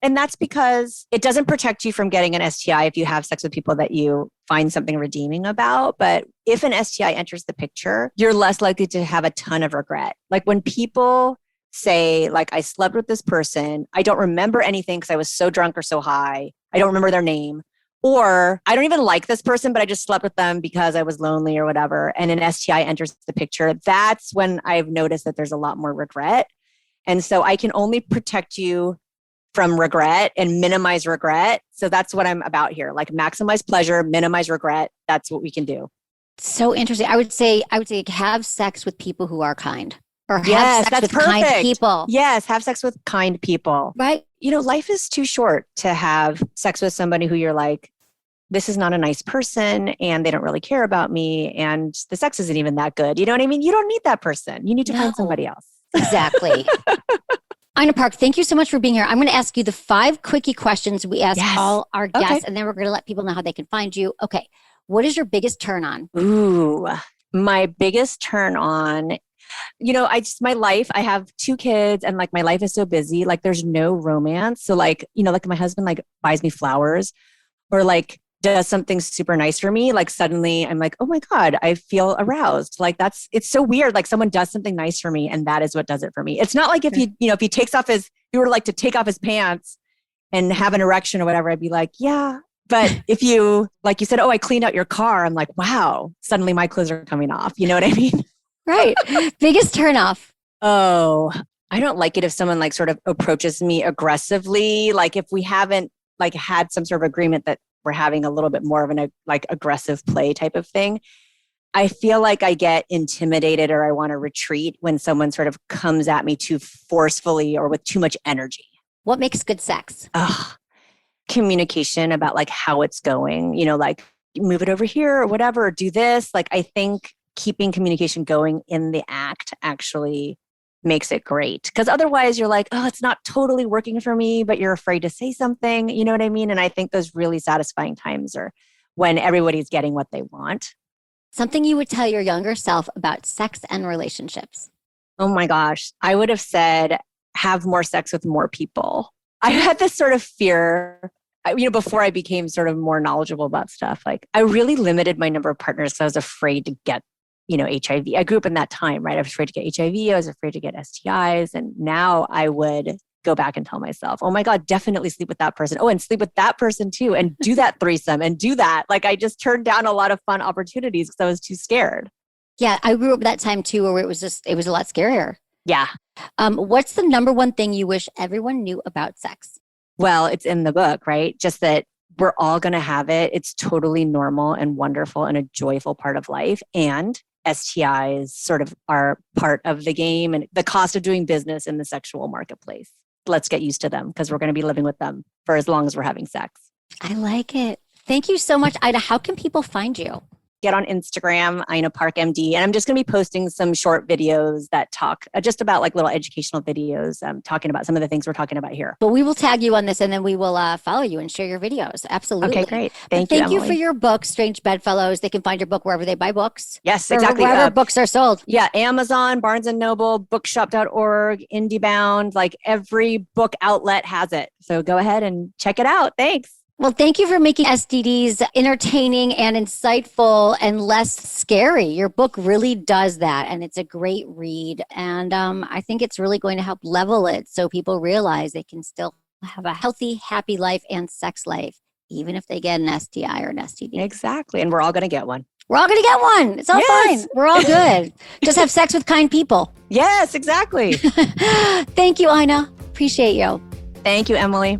A: And that's because it doesn't protect you from getting an STI if you have sex with people that you find something redeeming about. But if an STI enters the picture, you're less likely to have a ton of regret. Like when people say, I slept with this person, I don't remember anything because I was so drunk or so high. I don't remember their name. Or I don't even like this person, but I just slept with them because I was lonely or whatever. And an STI enters the picture. That's when I've noticed that there's a lot more regret. And so I can only protect you from regret and minimize regret. So that's what I'm about here. Maximize pleasure, minimize regret. That's what we can do.
B: So interesting. I would say have sex with people who are kind, or have sex with kind people.
A: Yes. Have sex with kind people.
B: Right.
A: Life is too short to have sex with somebody who you're like, this is not a nice person and they don't really care about me and the sex isn't even that good. You know what I mean? You don't need that person. You need to find somebody else.
B: Exactly. Ina Park, thank you so much for being here. I'm going to ask you the 5 quickie questions we ask all our guests, and then we're going to let people know how they can find you. Okay. What is your biggest turn on?
A: Ooh, my biggest turn on, my life, I have 2 kids and my life is so busy. There's no romance. So my husband buys me flowers or does something super nice for me. Suddenly I'm oh my God, I feel aroused. It's so weird. Someone does something nice for me and that is what does it for me. It's not if if he takes off if you were to take off his pants and have an erection or whatever, I'd be yeah. But if you, you said, oh, I cleaned out your car. I'm wow, suddenly my clothes are coming off. You know what I mean?
B: Right. Biggest turnoff.
A: Oh, I don't like it if someone sort of approaches me aggressively. If we haven't had some sort of agreement that we're having a little bit more of an aggressive play type of thing. I feel I get intimidated or I want to retreat when someone sort of comes at me too forcefully or with too much energy.
B: What makes good sex?
A: Communication about how it's going, move it over here or whatever, or do this. I think keeping communication going in the act actually makes it great. Because otherwise you're oh, it's not totally working for me, but you're afraid to say something. You know what I mean? And I think those really satisfying times are when everybody's getting what they want.
B: Something you would tell your younger self about sex and relationships.
A: Oh my gosh. I would have said, have more sex with more people. I had this sort of fear, before I became sort of more knowledgeable about stuff. I really limited my number of partners because I was afraid to get HIV. I grew up in that time, right? I was afraid to get HIV. I was afraid to get STIs. And now I would go back and tell myself, oh my God, definitely sleep with that person. Oh, and sleep with that person too. And do that threesome and do that. Like I just turned down a lot of fun opportunities because I was too scared.
B: Yeah, I grew up that time too, where it was a lot scarier.
A: Yeah.
B: What's the number one thing you wish everyone knew about sex?
A: Well, it's in the book, right? Just that we're all going to have it. It's totally normal and wonderful and a joyful part of life. And STIs sort of are part of the game and the cost of doing business in the sexual marketplace. Let's get used to them because we're going to be living with them for as long as we're having sex.
B: I like it. Thank you so much, Ida. How can people find you?
A: Get on Instagram, Ina Park MD, and I'm just going to be posting some short videos that talk just about like little educational videos, talking about some of the things we're talking about here.
B: But we will tag you on this and then we will follow you and share your videos. Absolutely.
A: Okay, great. Thank
B: you for your book, Strange Bedfellows. They can find your book wherever they buy books.
A: Yes, exactly.
B: Wherever books are sold.
A: Yeah, Amazon, Barnes & Noble, bookshop.org, IndieBound, like every book outlet has it. So go ahead and check it out. Thanks.
B: Well, thank you for making STDs entertaining and insightful and less scary. Your book really does that, and it's a great read. And I think it's really going to help level it so people realize they can still have a healthy, happy life and sex life, even if they get an STI or an STD.
A: Exactly. And we're all going to get one.
B: We're all going to get one. It's all fine. We're all good. Just have sex with kind people.
A: Yes, exactly.
B: Thank you, Ina. Appreciate you.
A: Thank you, Emily.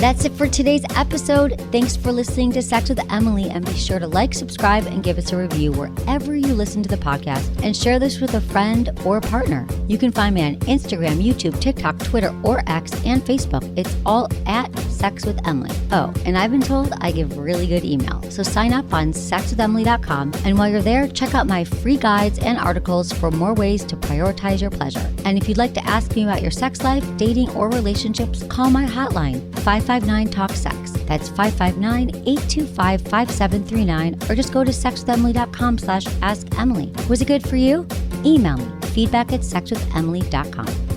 C: That's it for today's episode. Thanks for listening to Sex with Emily, and be sure to like, subscribe, and give us a review wherever you listen to the podcast, and share this with a friend or partner. You can find me on Instagram, YouTube, TikTok, Twitter, or X, and Facebook. It's all at Sex with Emily. Oh, and I've been told I give really good email, so sign up on sexwithemily.com, and while you're there, check out my free guides and articles for more ways to prioritize your pleasure. And if you'd like to ask me about your sex life, dating, or relationships, call my hotline, 559-TALK-SEX. That's 559-825-5739, or just go to sexwithemily.com/askemily. Was it good for you? Email me, feedback@sexwithemily.com.